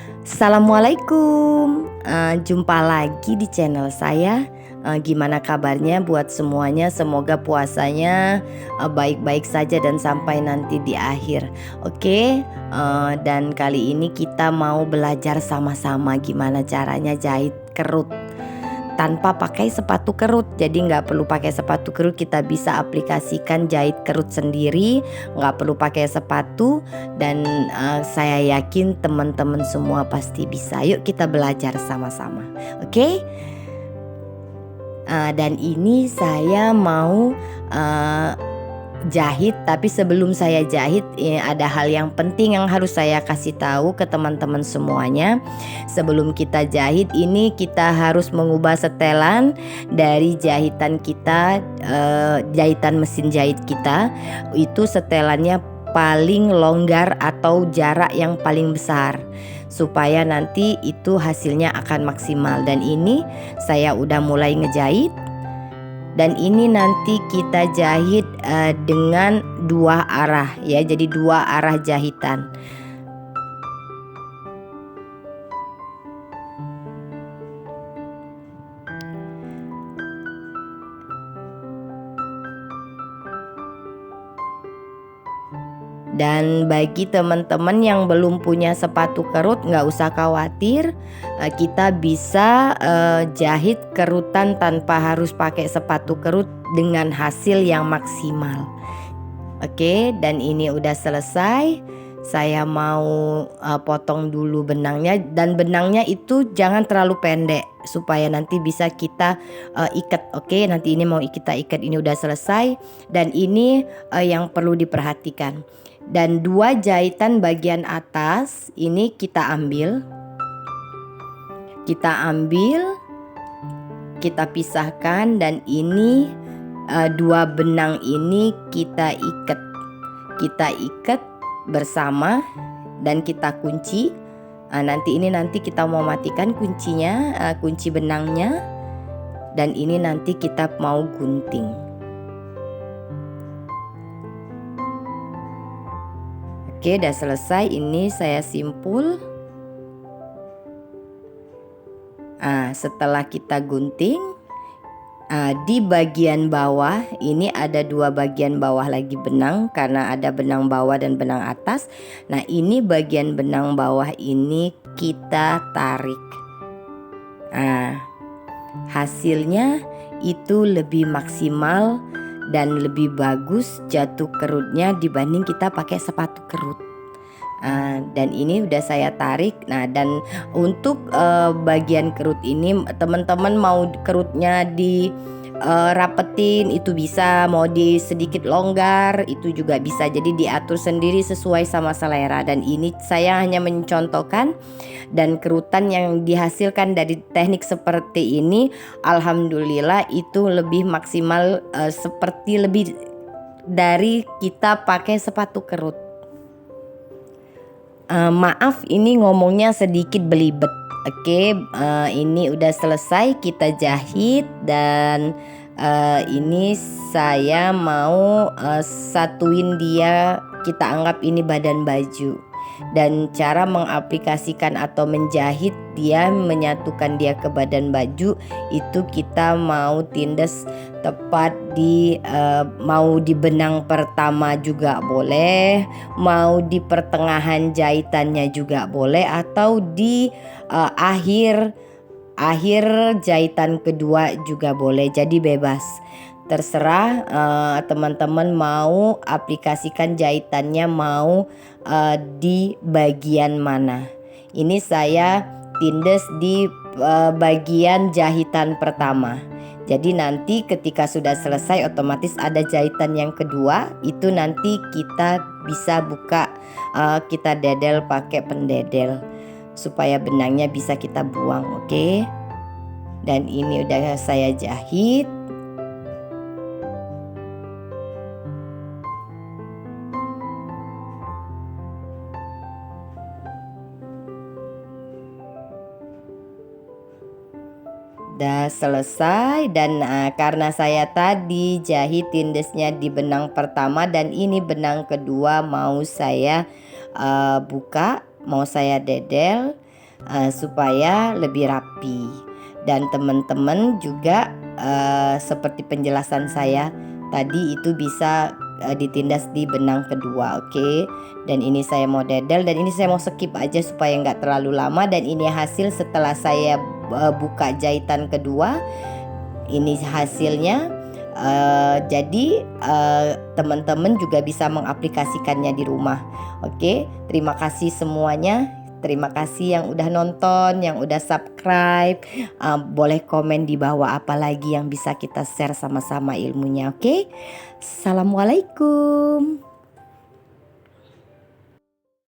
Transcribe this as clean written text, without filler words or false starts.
Assalamualaikum, jumpa lagi di channel saya. Gimana kabarnya buat semuanya? Semoga puasanya baik-baik saja dan sampai nanti di akhir. Oke, dan kali ini kita mau belajar sama-sama gimana caranya jahit kerut tanpa pakai sepatu kerut. Jadi nggak perlu pakai sepatu kerut, kita bisa aplikasikan jahit kerut sendiri, nggak perlu pakai sepatu. Dan saya yakin teman-teman semua pasti bisa. Yuk kita belajar sama-sama, oke? Dan ini saya mau jahit, tapi sebelum saya jahit ada hal yang penting yang harus saya kasih tahu ke teman-teman semuanya. Sebelum kita jahit ini kita harus mengubah setelan dari jahitan kita, jahitan mesin jahit kita. Itu setelannya paling longgar atau jarak yang paling besar, supaya nanti itu hasilnya akan maksimal. Dan ini saya udah mulai ngejahit. Dan ini nanti kita jahit dengan dua arah ya, jadi dua arah jahitan. Dan bagi teman-teman yang belum punya sepatu kerut, nggak usah khawatir, kita bisa jahit kerutan tanpa harus pakai sepatu kerut dengan hasil yang maksimal. Oke, dan ini udah selesai. Saya mau potong dulu benangnya, dan benangnya itu jangan terlalu pendek supaya nanti bisa kita ikat. Oke, nanti ini mau kita ikat. Ini udah selesai, dan ini yang perlu diperhatikan. Dan dua jahitan bagian atas ini kita ambil, kita pisahkan, dan ini dua benang ini kita ikat bersama dan kita kunci. Nanti kita mau matikan kuncinya, kunci benangnya, dan ini nanti kita mau gunting. Oke, udah selesai. Ini saya simpul. Setelah kita gunting, di bagian bawah ini ada dua bagian bawah lagi benang, karena ada benang bawah dan benang atas. Nah, ini bagian benang bawah ini kita tarik. Hasilnya itu lebih maksimal dan lebih bagus jatuh kerutnya dibanding kita pakai sepatu kerut. Dan ini udah saya tarik. Nah, dan untuk bagian kerut ini teman-teman mau kerutnya di rapetin itu bisa, mau di sedikit longgar itu juga bisa. Jadi diatur sendiri sesuai sama selera. Dan ini saya hanya mencontohkan, dan kerutan yang dihasilkan dari teknik seperti ini alhamdulillah itu lebih maksimal, seperti lebih dari kita pakai sepatu kerut. Maaf ini ngomongnya sedikit belibet. Oke, ini udah selesai kita jahit, dan ini saya mau satuin dia, kita anggap ini badan baju. Dan cara mengaplikasikan atau menjahit dia, menyatukan dia ke badan baju itu kita mau tindes tepat di mau di benang pertama juga boleh, mau di pertengahan jahitannya juga boleh, atau di akhir jahitan kedua juga boleh. Jadi bebas, terserah teman-teman mau aplikasikan jahitannya mau di bagian mana. Ini saya tindes di bagian jahitan pertama. Jadi nanti ketika sudah selesai otomatis ada jahitan yang kedua, itu nanti kita bisa buka, kita dedel pakai pendedel supaya benangnya bisa kita buang. Oke, dan ini udah saya jahit. Udah selesai, dan karena saya tadi jahit tindesnya di benang pertama, dan ini benang kedua mau saya buka, mau saya dedel. supaya lebih rapi. Dan teman-teman juga seperti penjelasan saya tadi itu bisa ditindas di benang kedua, oke. Dan ini saya mau dedel, dan ini saya mau skip aja supaya nggak terlalu lama. Dan ini hasil setelah saya buka jahitan kedua. Ini hasilnya. Jadi teman-teman juga bisa mengaplikasikannya di rumah. Oke, terima kasih semuanya. Terima kasih yang udah nonton, yang udah subscribe. Boleh komen di bawah apa lagi yang bisa kita share sama-sama ilmunya. Oke, assalamualaikum.